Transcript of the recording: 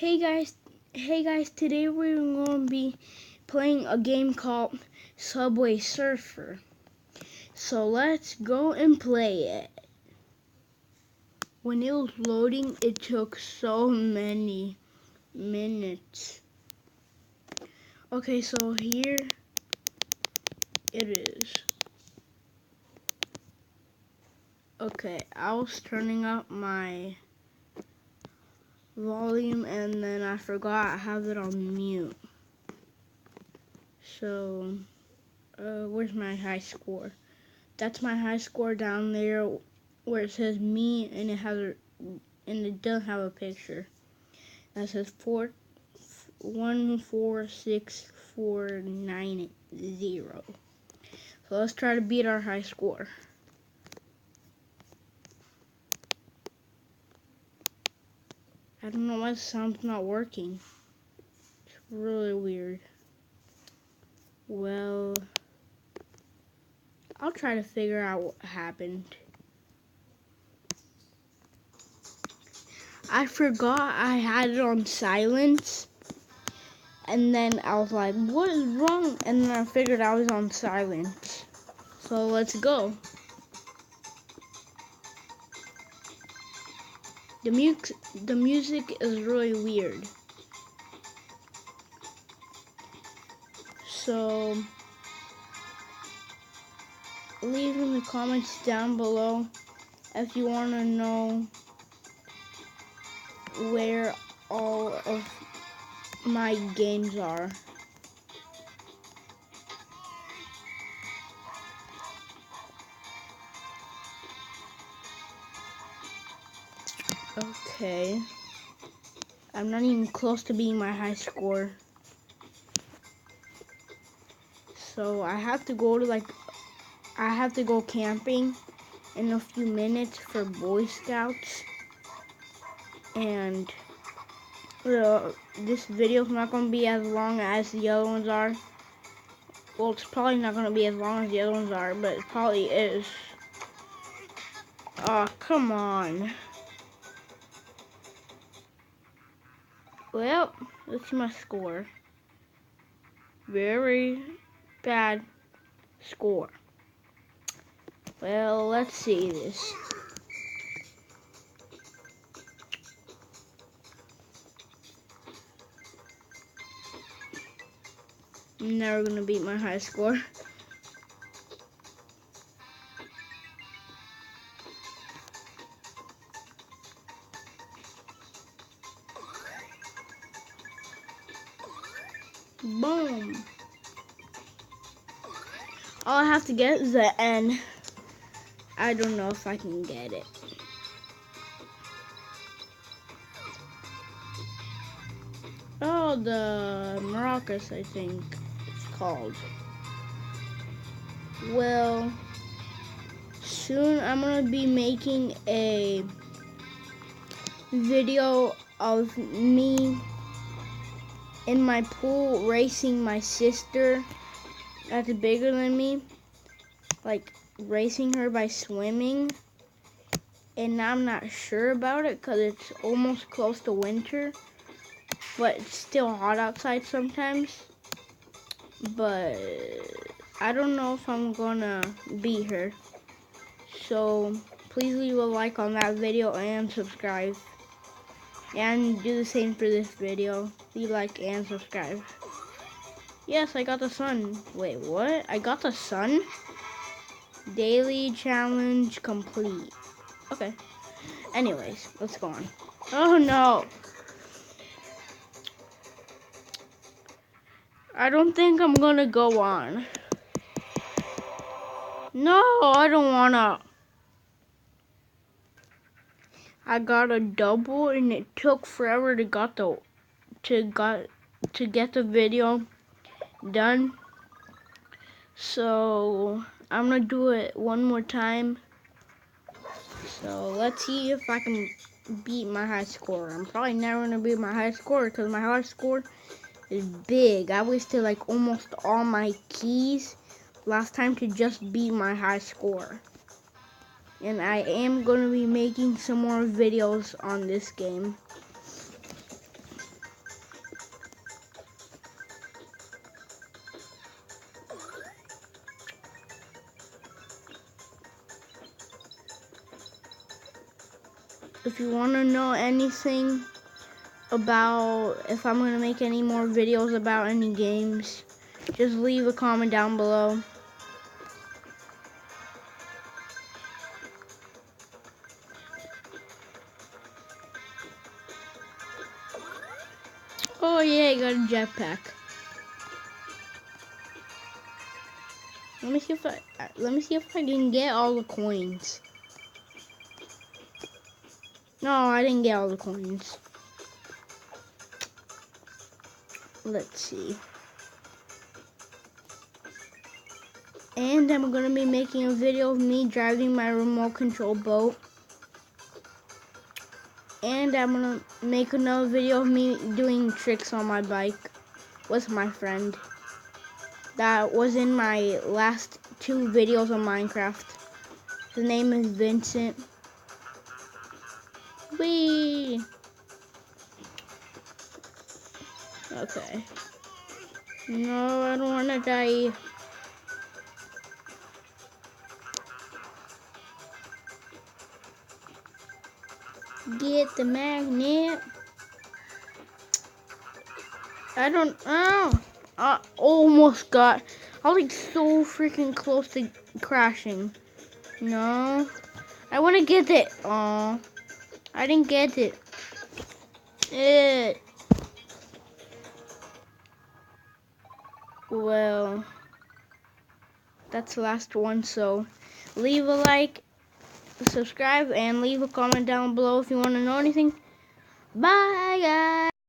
Hey guys, today we're going to be playing a game called Subway Surfer. So let's go and play it. When it was loading, it took so many minutes. Okay, so here it is. Okay, I was turning up my volume and then I forgot I have it on mute. So, where's my high score? That's my high score down there where it says me and it doesn't have a picture. That says 146490. So let's try to beat our high score. I don't know why the sound's not working. It's really weird. Well, I'll try to figure out what happened. I forgot I had it on silence. And then I was like, what is wrong? And then I figured I was on silence. So let's go. The music is really weird. So leave in the comments down below if you want to know where all of my games are. Okay. I'm not even close to being my high score. So I have to go camping in a few minutes for Boy Scouts. And this video is not going to be as long as the other ones are. Well, it's probably not going to be as long as the other ones are, but it probably is. Oh, come on. Well, let's see my score. Very bad score. Well, let's see this. I'm never going to beat my high score. Boom. All I have to get is the N. I don't know if I can get it. Oh, the maracas, I think it's called. Well, soon I'm gonna be making a video of me in my pool racing my sister that's bigger than me, like racing her by swimming. And I'm not sure about it because it's almost close to winter, but it's still hot outside sometimes. But I don't know if I'm gonna beat her. So please leave a like on that video and subscribe. And do the same for this video. Leave a like and subscribe. Yes, I got the sun. Wait, what? I got the sun? Daily challenge complete. Okay. Anyways, let's go on. Oh no. I don't think I'm gonna go on. No, I don't wanna. I got a double and it took forever to get the video done. So I'm gonna do it one more time. So let's see if I can beat my high score. I'm probably never gonna beat my high score because my high score is big. I wasted like almost all my keys last time to just beat my high score. And I am gonna be making some more videos on this game. if you want to know anything about if I'm going to make any more videos about any games, just leave a comment down below. Oh yeah, I got a jetpack. Let me see if I can get all the coins. No, I didn't get all the coins. Let's see. And I'm gonna be making a video of me driving my remote control boat. And I'm gonna make another video of me doing tricks on my bike with my friend. That was in my last 2 videos on Minecraft. His name is Vincent. Whee! Okay. No, I don't wanna die. Get the magnet. I almost got. I was like so freaking close to crashing. No. I want to get it. Oh, I didn't get it. Well, that's the last one. So leave a like, subscribe, and leave a comment down below if you want to know anything. Bye, guys.